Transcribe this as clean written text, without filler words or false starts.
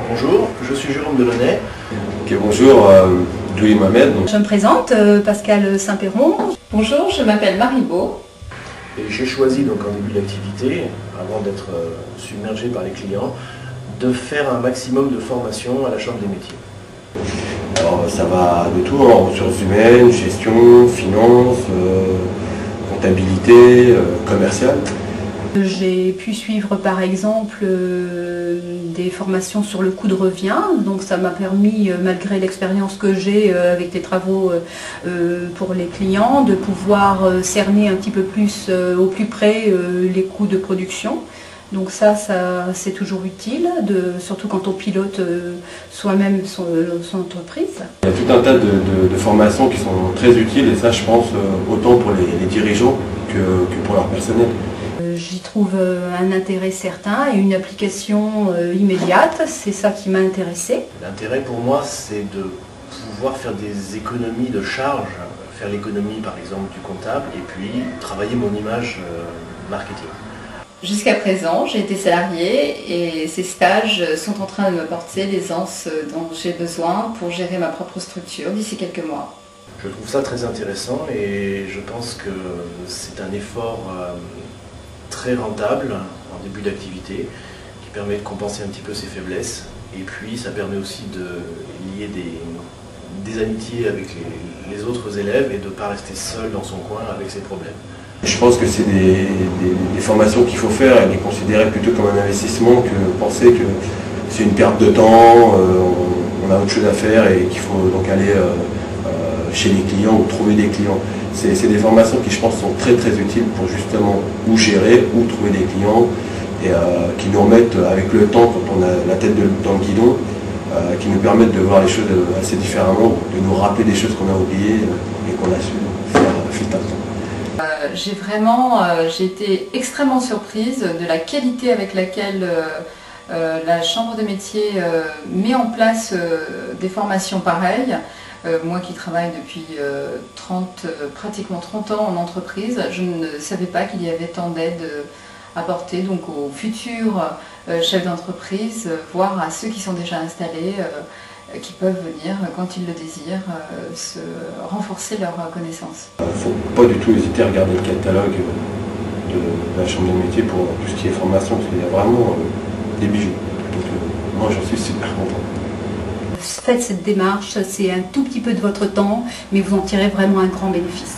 Bonjour, je suis Jérôme Delaunay. Okay, bonjour, Louis Mohamed. Je me présente, Pascal Saint-Péron. Bonjour, je m'appelle Marie Beau. Et j'ai choisi donc en début d'activité, avant d'être submergé par les clients, de faire un maximum de formation à la Chambre des métiers. Alors ça va de tout, en ressources humaines, gestion, finance, comptabilité, commercial. J'ai pu suivre par exemple des formations sur le coût de revient, donc ça m'a permis, malgré l'expérience que j'ai avec les travaux pour les clients, de pouvoir cerner un petit peu plus au plus près les coûts de production. Donc ça c'est toujours utile, surtout quand on pilote soi-même son entreprise. Il y a tout un tas de formations qui sont très utiles et ça je pense autant pour les dirigeants que pour leur personnel. J'y trouve un intérêt certain et une application immédiate, c'est ça qui m'a intéressée. L'intérêt pour moi c'est de pouvoir faire des économies de charges, faire l'économie par exemple du comptable et puis travailler mon image marketing. Jusqu'à présent, j'ai été salariée et ces stages sont en train de m'apporter l'aisance dont j'ai besoin pour gérer ma propre structure d'ici quelques mois. Je trouve ça très intéressant et je pense que c'est un effort très rentable en début d'activité qui permet de compenser un petit peu ses faiblesses et puis ça permet aussi de lier des amitiés avec les autres élèves et de ne pas rester seul dans son coin avec ses problèmes. Je pense que c'est des formations qu'il faut faire et les considérer plutôt comme un investissement que penser que c'est une perte de temps, on a autre chose à faire et qu'il faut donc aller chez les clients ou trouver des clients. C'est des formations qui je pense sont très utiles pour justement ou gérer ou trouver des clients et qui nous remettent avec le temps quand on a la tête dans le guidon, qui nous permettent de voir les choses assez différemment, de nous rappeler des choses qu'on a oubliées et qu'on a su faire fil à temps. J'ai été extrêmement surprise de la qualité avec laquelle la Chambre des métiers met en place des formations pareilles. Moi qui travaille depuis pratiquement 30 ans en entreprise, je ne savais pas qu'il y avait tant d'aide apportées donc aux futurs chefs d'entreprise, voire à ceux qui sont déjà installés, qui peuvent venir, quand ils le désirent, se renforcer leurs connaissances. Il ne faut pas du tout hésiter à regarder le catalogue de la Chambre des métiers pour tout ce qui est formation, parce qu'il y a vraiment des bijoux. Donc moi j'en suis super content. Faites cette démarche, c'est un tout petit peu de votre temps, mais vous en tirez vraiment un grand bénéfice.